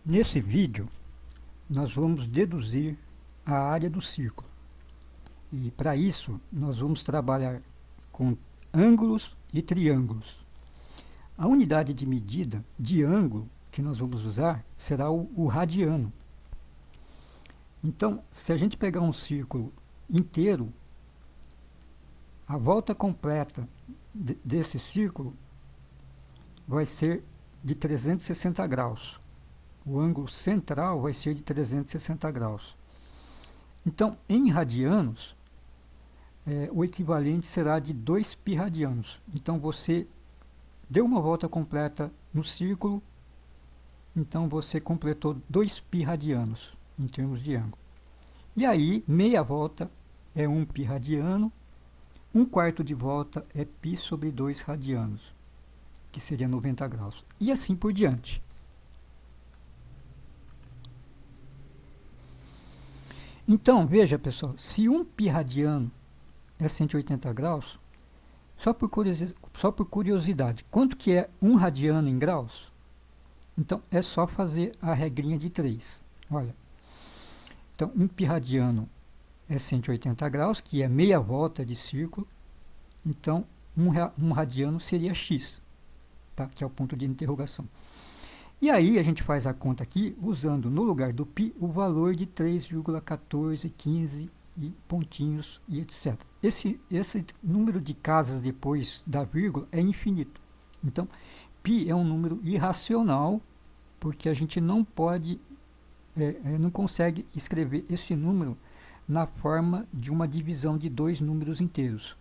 Nesse vídeo, nós vamos deduzir a área do círculo. E para isso, nós vamos trabalhar com ângulos e triângulos. A unidade de medida de ângulo que nós vamos usar será o radiano. Então, se a gente pegar um círculo inteiro, a volta completa desse círculo vai ser de 360 graus. O ângulo central vai ser de 360 graus. Então, em radianos, o equivalente será de 2π radianos. Então, você deu uma volta completa no círculo, então você completou 2π radianos em termos de ângulo. E aí, meia volta é 1π radiano, 1/4 de volta é π sobre 2 radianos, que seria 90 graus. E assim por diante. Então, veja, pessoal, se 1π radiano é 180 graus, só por curiosidade, quanto que é 1 radiano em graus? Então, é só fazer a regrinha de 3. Olha, então, 1π radiano é 180 graus, que é meia volta de círculo. Então, 1 radiano seria x, tá? Que é o ponto de interrogação. E aí, a gente faz a conta aqui, usando no lugar do π o valor de 3,1415 e pontinhos e etc. Esse número de casas depois da vírgula é infinito. Então, π é um número irracional, porque a gente não pode, não consegue escrever esse número na forma de uma divisão de dois números inteiros.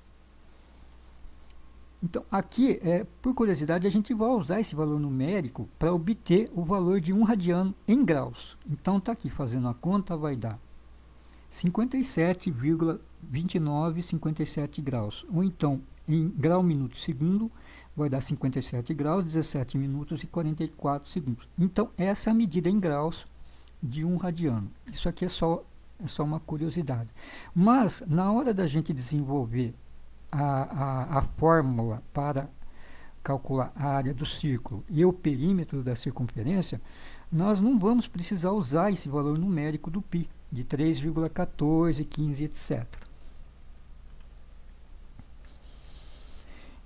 Então, aqui, por curiosidade, a gente vai usar esse valor numérico para obter o valor de 1 radiano em graus. Então, está aqui, fazendo a conta, vai dar 57,2957 graus. Ou então, em grau, minuto, segundo, vai dar 57 graus, 17 minutos e 44 segundos. Então, essa é a medida em graus de 1 radiano. Isso aqui é só uma curiosidade. Mas, na hora da gente desenvolver a fórmula para calcular a área do círculo e o perímetro da circunferência, nós não vamos precisar usar esse valor numérico do π, de 3,1415, etc.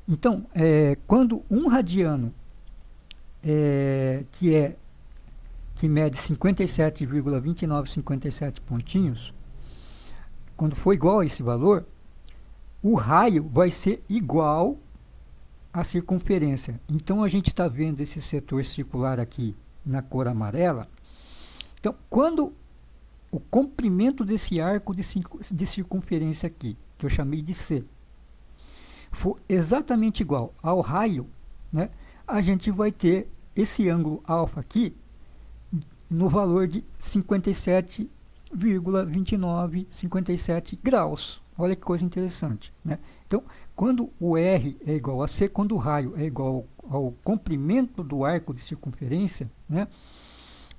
Então, quando 1 radiano, que mede 57,2957 pontinhos, quando for igual a esse valor, o raio vai ser igual à circunferência. Então, a gente está vendo esse setor circular aqui na cor amarela. Então, quando o comprimento desse arco de circunferência aqui, que eu chamei de C, for exatamente igual ao raio, né, a gente vai ter esse ângulo alfa aqui no valor de 57,2957 graus. Olha que coisa interessante, né? Então, quando o R é igual a C, quando o raio é igual ao comprimento do arco de circunferência, né,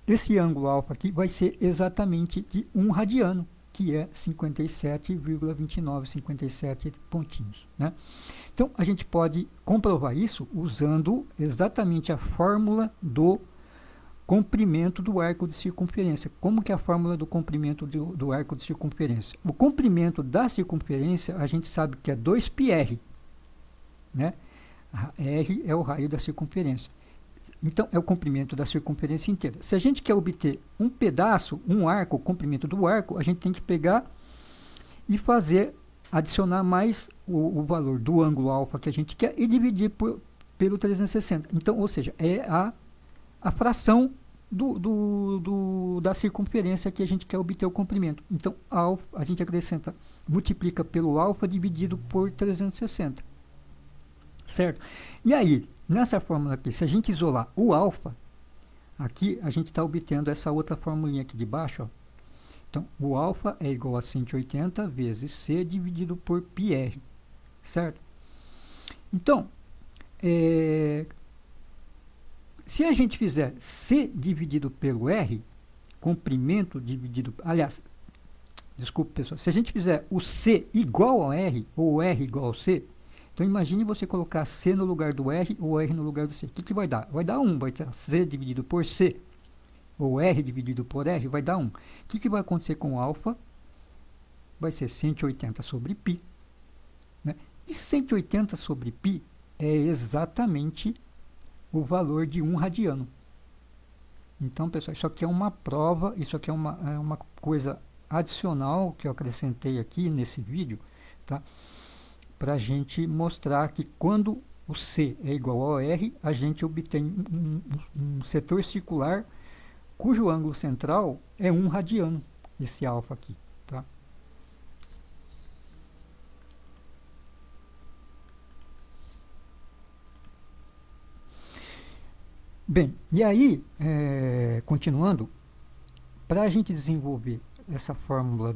esse ângulo alfa aqui vai ser exatamente de 1 radiano, que é 57,2957 pontinhos, né? Então, a gente pode comprovar isso usando exatamente a fórmula do comprimento do arco de circunferência. Como que é a fórmula do comprimento do arco de circunferência? O comprimento da circunferência, a gente sabe que é 2πr, né? R é o raio da circunferência. Então, é o comprimento da circunferência inteira. Se a gente quer obter um pedaço, um arco, o comprimento do arco, a gente tem que pegar e adicionar mais o valor do ângulo alfa que a gente quer e dividir pelo 360. Então, ou seja, é a fração da circunferência que a gente quer obter o comprimento. Então, a gente acrescenta, multiplica pelo alfa dividido por 360. Certo? E aí, nessa fórmula aqui, se a gente isolar o alfa, aqui a gente está obtendo essa outra formulinha aqui de baixo. Ó. Então, o alfa é igual a 180 vezes C dividido por πr. Certo? Então, se a gente fizer C dividido pelo R, comprimento dividido... Aliás, desculpe, pessoal. Se a gente fizer o C igual ao R, ou o R igual ao C, então imagine você colocar C no lugar do R ou R no lugar do C. O que vai dar? Vai dar 1, vai ter C dividido por C. ou R dividido por R, vai dar 1. O que vai acontecer com alfa? Vai ser 180 sobre π. Né? E 180 sobre π é exatamente o valor de 1 radiano. Então, pessoal, isso aqui é uma prova, isso aqui é uma coisa adicional que eu acrescentei aqui nesse vídeo, tá? Para a gente mostrar que quando o C é igual ao R, a gente obtém um setor circular cujo ângulo central é 1 radiano, esse alfa aqui. Tá? Bem, e aí, continuando, para a gente desenvolver essa fórmula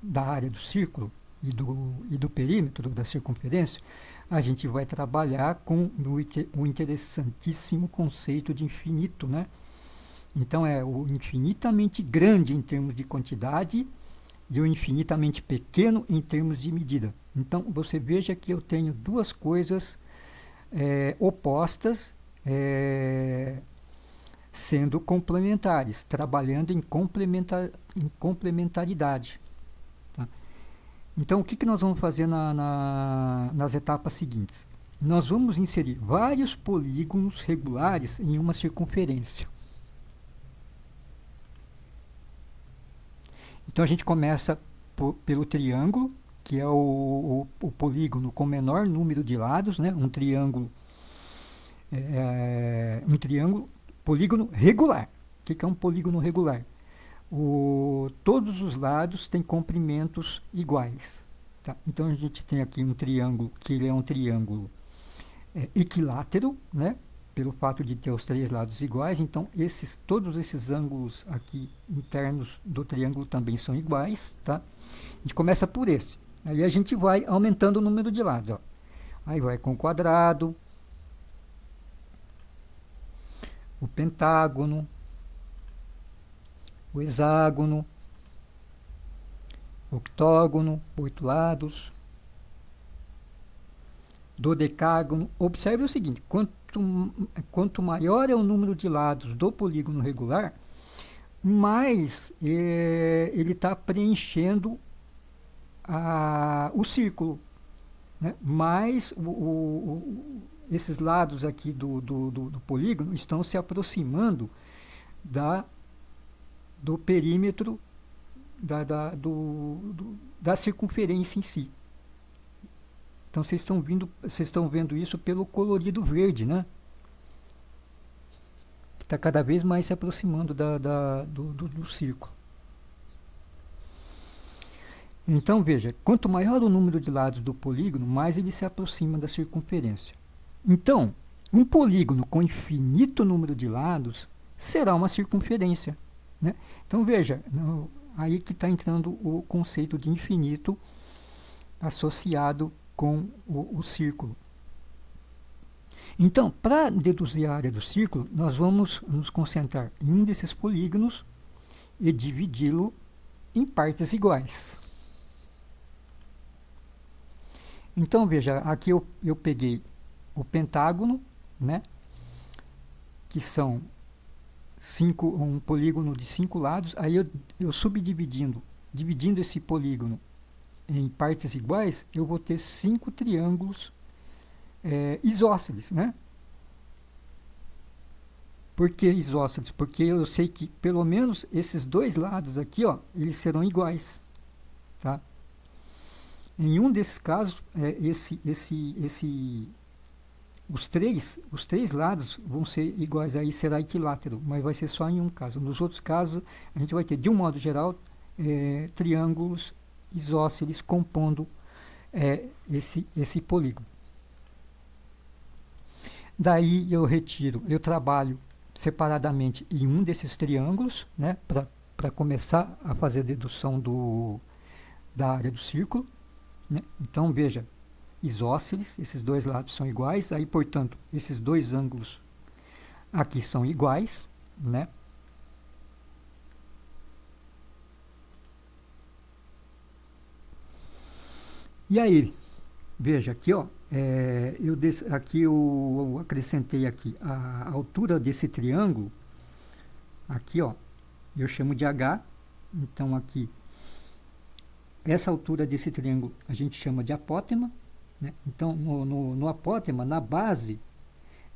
da área do círculo e do perímetro da circunferência, a gente vai trabalhar com o interessantíssimo conceito de infinito, né? Então é o infinitamente grande em termos de quantidade e o infinitamente pequeno em termos de medida. Então você veja que eu tenho duas coisas opostas sendo complementares, trabalhando em complementaridade. Tá? Então, o que nós vamos fazer nas etapas seguintes? Nós vamos inserir vários polígonos regulares em uma circunferência. Então, a gente começa pelo triângulo, que é o polígono com menor número de lados, né? Um triângulo polígono regular. O que é um polígono regular? Todos os lados têm comprimentos iguais. Tá? Então a gente tem aqui um triângulo que ele é um triângulo equilátero, né? Pelo fato de ter os três lados iguais. Então todos esses ângulos aqui internos do triângulo também são iguais. Tá? A gente começa por esse. Aí a gente vai aumentando o número de lados. Ó. Aí vai com o quadrado, o pentágono, o hexágono, o octógono, 8 lados, dodecágono. Observe o seguinte, quanto maior é o número de lados do polígono regular, mais ele está preenchendo o círculo, né? Mais esses lados aqui do polígono estão se aproximando do perímetro da circunferência em si. Então vocês estão vendo isso pelo colorido verde, né? Que está cada vez mais se aproximando do círculo. Então veja, quanto maior o número de lados do polígono, mais ele se aproxima da circunferência. Então, um polígono com infinito número de lados será uma circunferência. Né? Então veja, aí que está entrando o conceito de infinito associado com o círculo. Então, para deduzir a área do círculo, nós vamos nos concentrar em um desses polígonos e dividi-lo em partes iguais. Então veja, aqui eu peguei o pentágono, né, que são um polígono de 5 lados, aí eu dividindo esse polígono em partes iguais, eu vou ter 5 triângulos isósceles, né? Por que isósceles? Porque eu sei que pelo menos esses dois lados aqui, ó, eles serão iguais, tá? Em um desses casos, os três lados vão ser iguais, aí será equilátero, mas vai ser só em um caso. Nos outros casos, a gente vai ter, de um modo geral, triângulos isósceles compondo esse polígono. Daí eu trabalho separadamente em um desses triângulos, né, para começar a fazer a dedução da área do círculo. Né? Então veja, isósceles, esses dois lados são iguais, aí portanto esses dois ângulos aqui são iguais, né? E aí, veja aqui, ó, eu acrescentei aqui a altura desse triângulo aqui, ó, eu chamo de H. Então aqui, essa altura desse triângulo a gente chama de apótema, né? Então no apótema, na base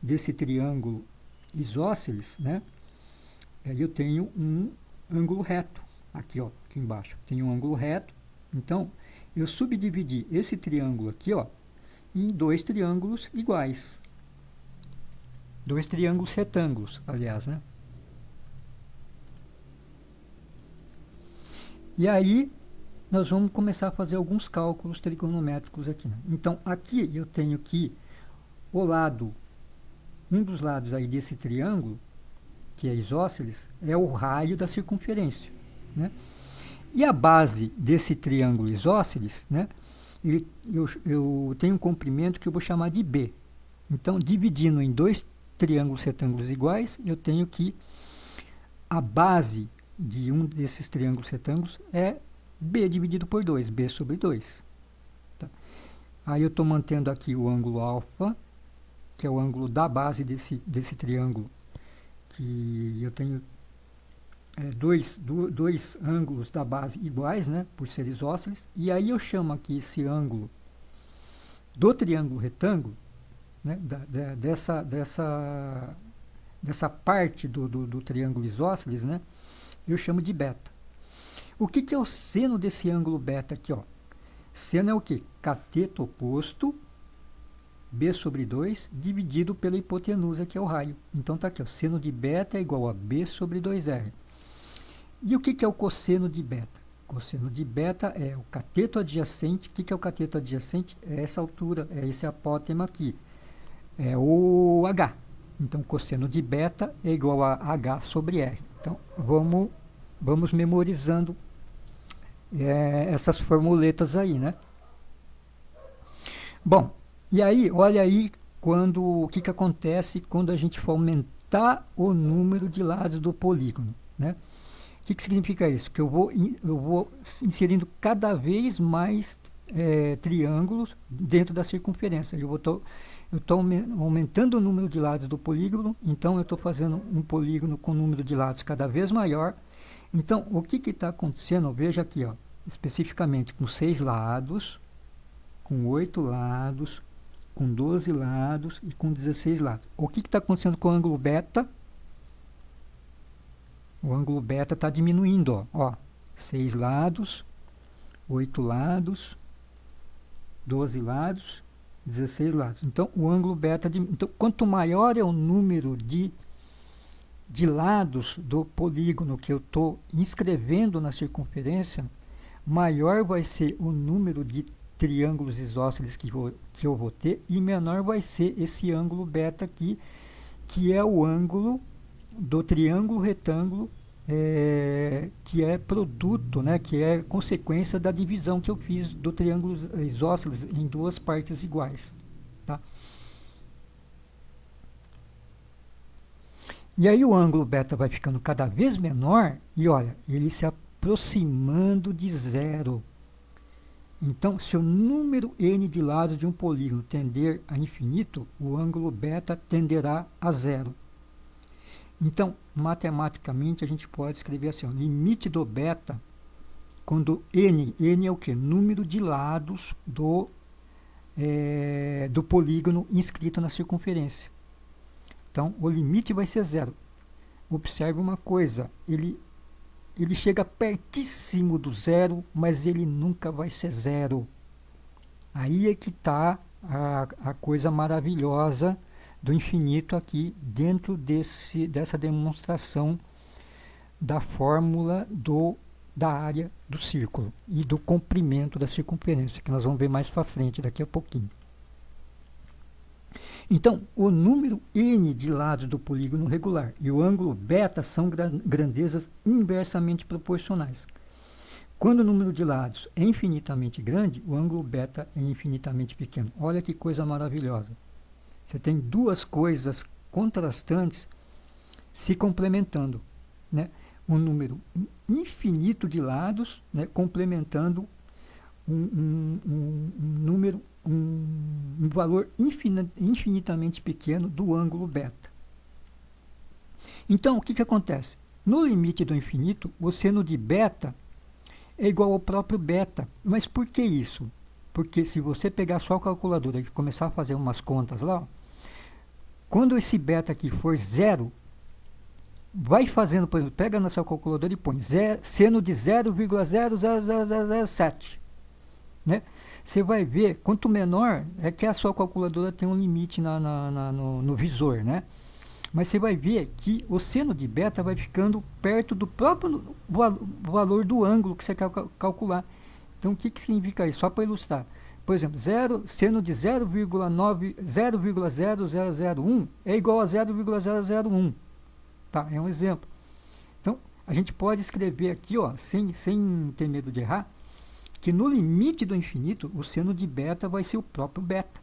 desse triângulo isósceles, né, eu tenho um ângulo reto. Aqui, ó, aqui embaixo tem um ângulo reto. Então eu subdividi esse triângulo aqui, ó, em dois triângulos iguais. Dois triângulos retângulos, aliás, né? E aí nós vamos começar a fazer alguns cálculos trigonométricos aqui, né? Então aqui eu tenho que o lado, um dos lados aí desse triângulo, que é isósceles, é o raio da circunferência, né? E a base desse triângulo isósceles, né, eu tenho um comprimento que eu vou chamar de B. Então, dividindo em dois triângulos retângulos iguais, eu tenho que a base de um desses triângulos retângulos é B dividido por 2, B sobre 2. Tá? Aí eu estou mantendo aqui o ângulo alfa, que é o ângulo da base desse triângulo, que eu tenho dois ângulos da base iguais, né, por ser isósceles, e aí eu chamo aqui esse ângulo do triângulo retângulo, né, dessa parte do triângulo isósceles, né, eu chamo de beta. O que é o seno desse ângulo beta aqui, ó? Seno é o que? Cateto oposto, B sobre 2, dividido pela hipotenusa, que é o raio. Então tá aqui, ó, seno de beta é igual a B sobre 2R. E o que é o cosseno de beta? O cosseno de beta é o cateto adjacente. O que é o cateto adjacente? É essa altura, é esse apótema aqui. É o H. Então, cosseno de beta é igual a H sobre R. Então, vamos memorizando essas formuletas aí, né? Bom, e aí, olha aí o que acontece quando a gente for aumentar o número de lados do polígono, né? O que significa isso? Que eu vou inserindo cada vez mais triângulos dentro da circunferência. Eu estou aumentando o número de lados do polígono, então eu estou fazendo um polígono com número de lados cada vez maior. Então, o que está acontecendo? Veja aqui, ó, especificamente com 6 lados, com 8 lados, com 12 lados e com 16 lados. O que está acontecendo com o ângulo beta? O ângulo beta está diminuindo, ó. 6 lados, 8 lados, 12 lados, 16 lados. Então, o ângulo beta... Então, quanto maior é o número de lados do polígono que eu estou inscrevendo na circunferência, maior vai ser o número de triângulos isósceles que eu vou ter, e menor vai ser esse ângulo beta aqui, que é o ângulo do triângulo retângulo, que é produto, né, que é consequência da divisão que eu fiz do triângulo isósceles em duas partes iguais. Tá? E aí o ângulo beta vai ficando cada vez menor, e olha, ele se aproximando de zero. Então, se o número n de lados de um polígono tender a infinito, o ângulo beta tenderá a zero. Então, matematicamente, a gente pode escrever assim, ó, limite do beta, quando n é o que? Número de lados do polígono inscrito na circunferência. Então, o limite vai ser zero. Observe uma coisa, ele chega pertíssimo do zero, mas ele nunca vai ser zero. Aí é que está a coisa maravilhosa do infinito aqui dentro dessa demonstração da fórmula da área do círculo e do comprimento da circunferência, que nós vamos ver mais para frente daqui a pouquinho. Então, o número n de lados do polígono regular e o ângulo beta são grandezas inversamente proporcionais. Quando o número de lados é infinitamente grande, o ângulo beta é infinitamente pequeno. Olha que coisa maravilhosa. Você tem duas coisas contrastantes se complementando, né? Um número infinito de lados, né, complementando um valor infinitamente pequeno do ângulo beta. Então, o que acontece? No limite do infinito, o seno de beta é igual ao próprio beta. Mas por que isso? Porque se você pegar só a calculadora e começar a fazer umas contas lá, ó, quando esse beta aqui for zero, vai fazendo, por exemplo, pega na sua calculadora e põe seno de 0,00007. Né? Você vai ver, quanto menor, é que a sua calculadora tem um limite no visor, né? Mas você vai ver que o seno de beta vai ficando perto do próprio valor do ângulo que você quer calcular. Então, o que significa isso? Só para ilustrar. Por exemplo, seno de 0,0001 é igual a 0,001. Tá? É um exemplo. Então, a gente pode escrever aqui, ó, sem ter medo de errar, que no limite do infinito, o seno de beta vai ser o próprio beta.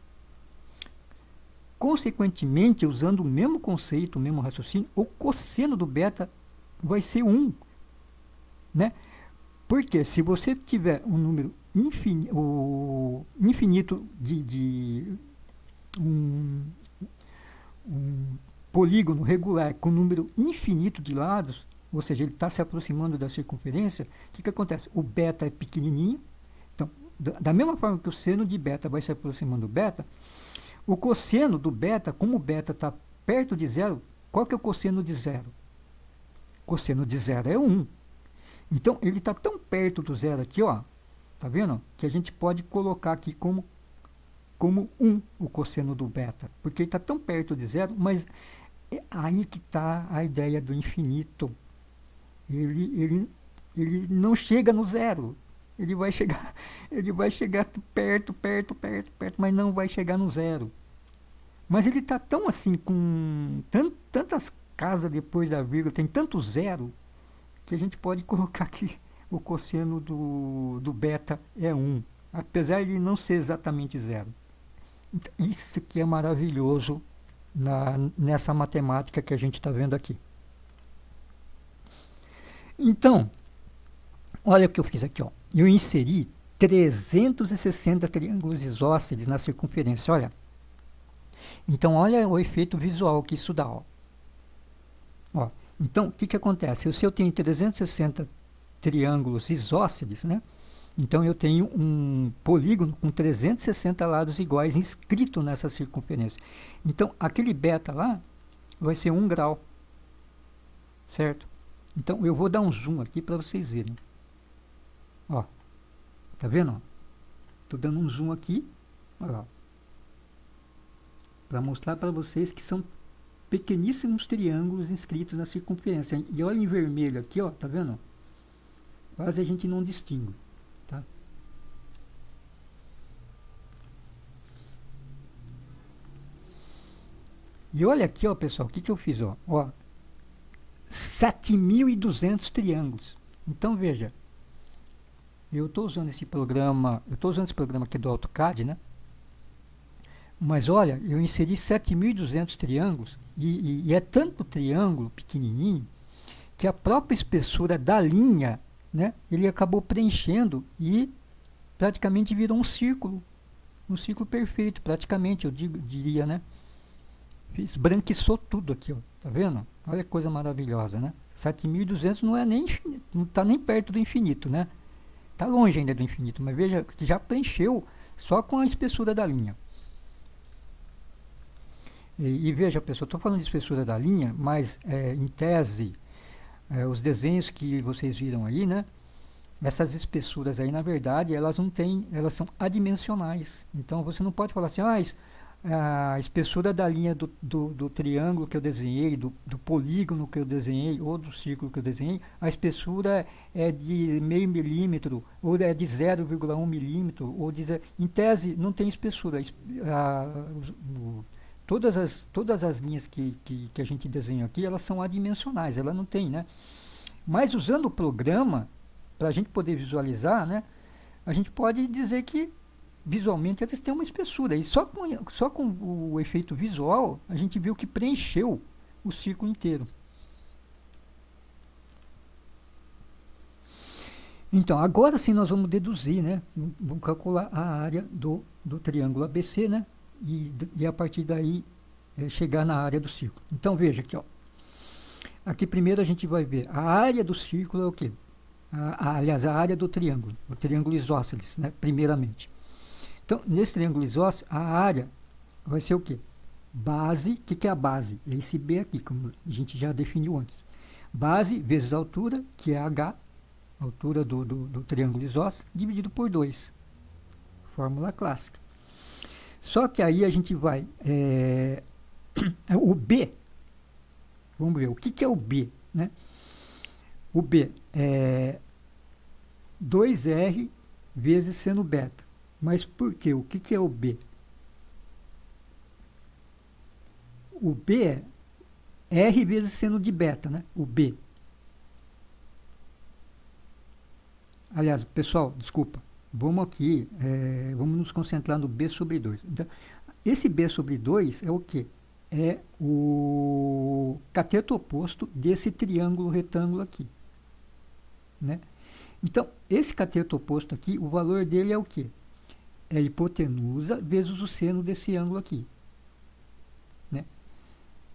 Consequentemente, usando o mesmo conceito, o mesmo raciocínio, o cosseno do beta vai ser 1. Né? Porque se você tiver um número infinito um polígono regular com número infinito de lados, ou seja, ele está se aproximando da circunferência, o que acontece? O beta é pequenininho, então, da mesma forma que o seno de beta vai se aproximando do beta, o cosseno do beta, como o beta está perto de zero, qual que é o cosseno de zero? O cosseno de zero é 1. Então, ele está tão perto do zero aqui, ó, tá vendo? Que a gente pode colocar aqui como 1 o cosseno do beta, porque ele está tão perto de zero, mas é aí que está a ideia do infinito. Ele não chega no zero. Ele vai chegar perto, mas não vai chegar no zero. Mas ele está tão assim, com tantas casas depois da vírgula, tem tanto zero, que a gente pode colocar aqui o cosseno do beta é 1, apesar de não ser exatamente zero. Então, isso que é maravilhoso nessa matemática que a gente está vendo aqui. Então, olha o que eu fiz aqui, ó. Eu inseri 360 triângulos isósceles na circunferência, olha. Então, olha o efeito visual que isso dá, ó. Então, o que acontece? Se eu tenho 360 triângulos isósceles, né? Então, eu tenho um polígono com 360 lados iguais inscrito nessa circunferência. Então, aquele beta lá vai ser 1 grau, certo? Então, eu vou dar um zoom aqui para vocês verem. Ó, tá vendo? Estou dando um zoom aqui, olha lá, para mostrar para vocês que são pequeníssimos triângulos inscritos na circunferência. E olha em vermelho aqui, ó, tá vendo? Quase a gente não distingue, tá? E olha aqui, ó, pessoal, o que eu fiz, ó? 7.200 triângulos. Então, veja, eu estou usando esse programa aqui do AutoCAD, né? Mas olha, eu inseri 7.200 triângulos e é tanto triângulo pequenininho que a própria espessura da linha, né, ele acabou preenchendo e praticamente virou um círculo perfeito, praticamente, eu diria, né? Esbranquiçou tudo aqui, ó, tá vendo? Olha que coisa maravilhosa, né? 7.200 não é nem infinito, não está nem perto do infinito, né? Está longe ainda do infinito, mas veja que já preencheu só com a espessura da linha. E veja, pessoal, estou falando de espessura da linha, mas em tese, os desenhos que vocês viram aí, né? Essas espessuras aí, na verdade, elas não têm, elas são adimensionais. Então você não pode falar assim, a espessura da linha do triângulo que eu desenhei, do polígono que eu desenhei, ou do círculo que eu desenhei, a espessura é de meio milímetro, ou é de 0,1 milímetro, ou em tese não tem espessura. Todas as linhas que a gente desenha aqui, elas são adimensionais, ela não tem, né? Mas usando o programa, para a gente poder visualizar, né, a gente pode dizer que visualmente elas têm uma espessura. E só com o efeito visual, a gente viu que preencheu o círculo inteiro. Então, agora sim nós vamos deduzir, né? Vamos calcular a área do triângulo ABC, né? E a partir daí chegar na área do círculo. Então veja aqui, ó. aqui primeiro a gente vai ver a área do círculo é o quê? Aliás, a área do triângulo, o triângulo isósceles, né, primeiramente. Então, nesse triângulo isósceles, a área vai ser o quê? Base, o que é a base? É esse B aqui, como a gente já definiu antes. Base vezes altura, que é H, altura do triângulo isósceles, dividido por 2. Fórmula clássica. Só que aí a gente vai... o B, vamos ver, o que é o B? Né? O B é 2R vezes seno beta. Mas por quê? O que é o B? O B é R vezes seno de beta, né? O B. Aliás, pessoal, desculpa. Vamos aqui, vamos nos concentrar no B sobre 2. Então, esse B sobre 2 é o quê? É o cateto oposto desse triângulo retângulo aqui. Né? Então, esse cateto oposto aqui, o valor dele é o quê? É a hipotenusa vezes o seno desse ângulo aqui. Né?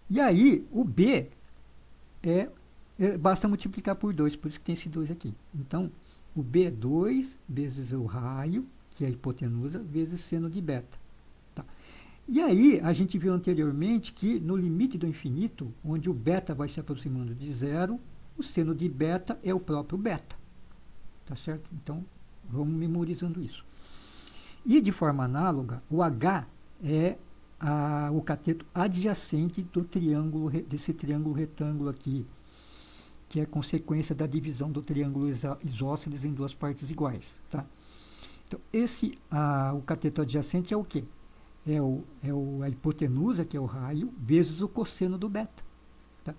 E aí, o B basta multiplicar por 2, por isso que tem esse 2 aqui. Então, o B é 2 vezes o raio, que é a hipotenusa, vezes seno de beta. Tá? E aí, a gente viu anteriormente que no limite do infinito, onde o beta vai se aproximando de zero, o seno de beta é o próprio beta. Tá certo? Então, vamos memorizando isso. E de forma análoga, o H é o cateto adjacente do triângulo, desse triângulo retângulo aqui, que é consequência da divisão do triângulo isósceles em duas partes iguais. Tá? Então, o cateto adjacente é o quê? É a hipotenusa, que é o raio, vezes o cosseno do beta. Tá?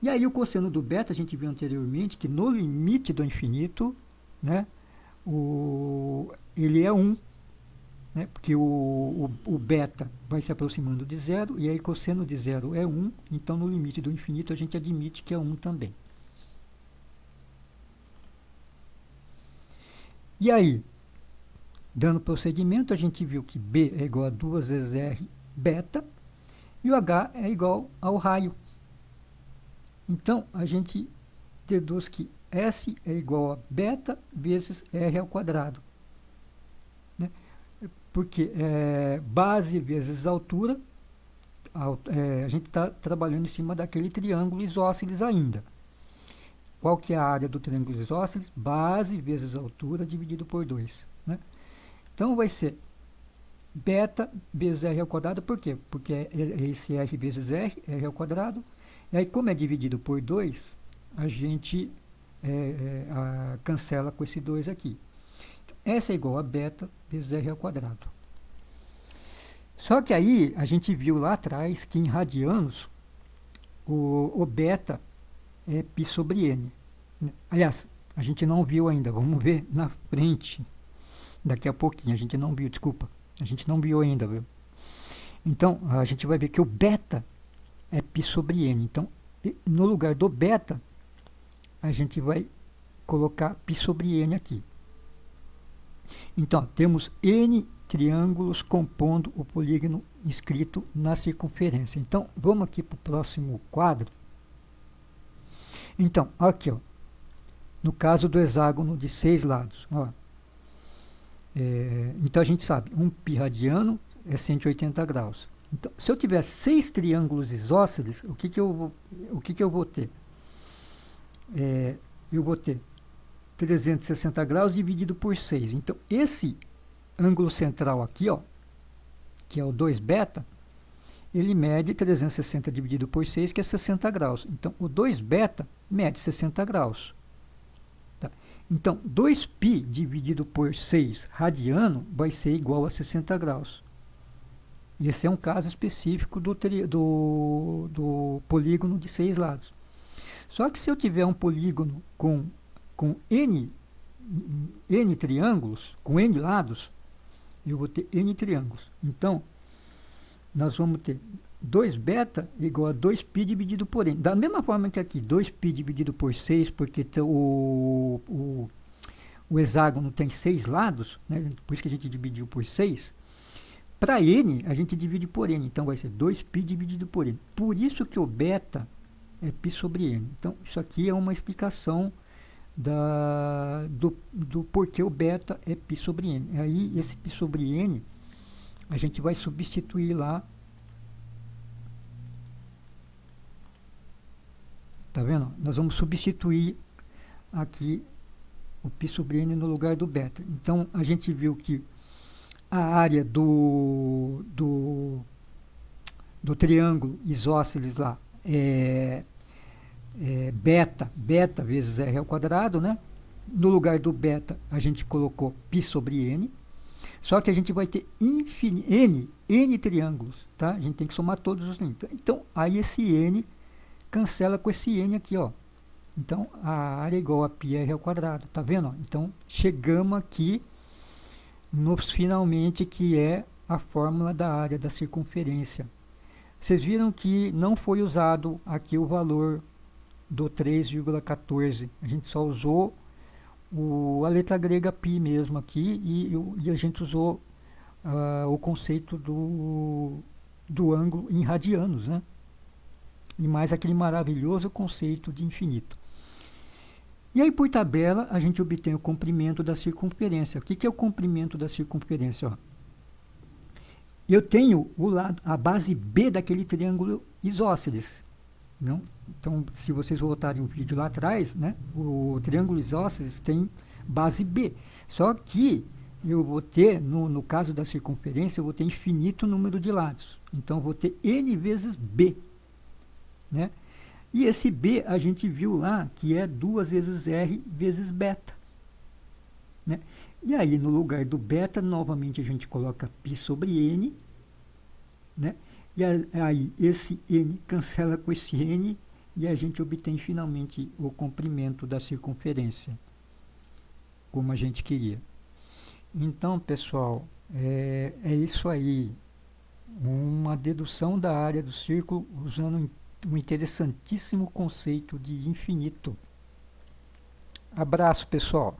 E aí o cosseno do beta, a gente viu anteriormente que no limite do infinito, né, ele é 1. Né, porque o beta vai se aproximando de zero, e aí cosseno de zero é 1, então no limite do infinito a gente admite que é 1 também. E aí, dando prosseguimento, a gente viu que B é igual a 2 vezes R beta, e o H é igual ao raio. Então, a gente deduz que S é igual a beta vezes R ao quadrado. Né? Porque base vezes altura, a gente está trabalhando em cima daquele triângulo isósceles ainda. Qual que é a área do triângulo isósceles? Base vezes altura dividido por 2. Né? Então vai ser beta vezes R ao quadrado, por quê? Porque é esse R vezes R, R ao quadrado. E aí, como é dividido por 2, a gente cancela com esse 2 aqui. S é igual a beta vezes R ao quadrado. Só que aí a gente viu lá atrás que em radianos o beta é π sobre n. Aliás, a gente não viu ainda, vamos ver na frente, daqui a pouquinho. A gente não viu, desculpa, a gente não viu ainda, viu? Então, a gente vai ver que o beta é π sobre n. Então, no lugar do beta, a gente vai colocar π sobre n aqui. Então, temos N triângulos compondo o polígono inscrito na circunferência. Então, vamos aqui para o próximo quadro. Então, aqui, ó, no caso do hexágono de 6 lados. Ó, então, a gente sabe, um π radiano é 180 graus. Então, se eu tiver 6 triângulos isósceles, o que eu vou ter? Eu vou ter 360 graus dividido por 6. Então, esse ângulo central aqui, ó, que é o 2 beta, ele mede 360 dividido por 6, que é 60 graus. Então, o 2 beta mede 60 graus. Tá? Então, 2π dividido por 6 radiano vai ser igual a 60 graus. Esse é um caso específico do polígono de 6 lados. Só que se eu tiver um polígono com n triângulos, com n lados, eu vou ter n triângulos. Então, nós vamos ter 2 beta igual a 2π dividido por n. Da mesma forma que aqui, 2π dividido por 6, porque o hexágono tem 6 lados, né? Por isso que a gente dividiu por 6. Para n, a gente divide por n. Então, vai ser 2π dividido por n. Por isso que o beta é π sobre n. Então, isso aqui é uma explicação do porquê o beta é π sobre n. Aí, esse π sobre n, a gente vai substituir lá. Tá vendo? Nós vamos substituir aqui o π sobre n no lugar do beta. Então, a gente viu que a área do triângulo isósceles lá é beta vezes r ao quadrado, né? No lugar do beta, a gente colocou π sobre n. Só que a gente vai ter n triângulos, tá? A gente tem que somar todos os n. Então, aí esse n cancela com esse n aqui, ó. Então, a área é igual a πr ao quadrado, tá vendo? Então, chegamos aqui nos finalmente, que é a fórmula da área da circunferência. Vocês viram que não foi usado aqui o valor do 3,14. A gente só usou a letra grega π mesmo aqui, e a gente usou o conceito do ângulo em radianos, né? E mais aquele maravilhoso conceito de infinito. E aí, por tabela, a gente obtém o comprimento da circunferência. O que é o comprimento da circunferência? Ó, eu tenho a base B daquele triângulo isósceles. Não? Então, se vocês voltarem o vídeo lá atrás, né, o triângulo isósceles tem base B. Só que eu vou ter, no caso da circunferência, eu vou ter infinito número de lados. Então, eu vou ter n vezes B. Né? E esse B a gente viu lá que é 2 vezes R vezes beta. Né? E aí, no lugar do beta, novamente a gente coloca π sobre n. Né? E aí, esse n cancela com esse n e a gente obtém finalmente o comprimento da circunferência, como a gente queria. Então, pessoal, é isso aí. Uma dedução da área do círculo usando um interessantíssimo conceito de infinito. Abraço, pessoal!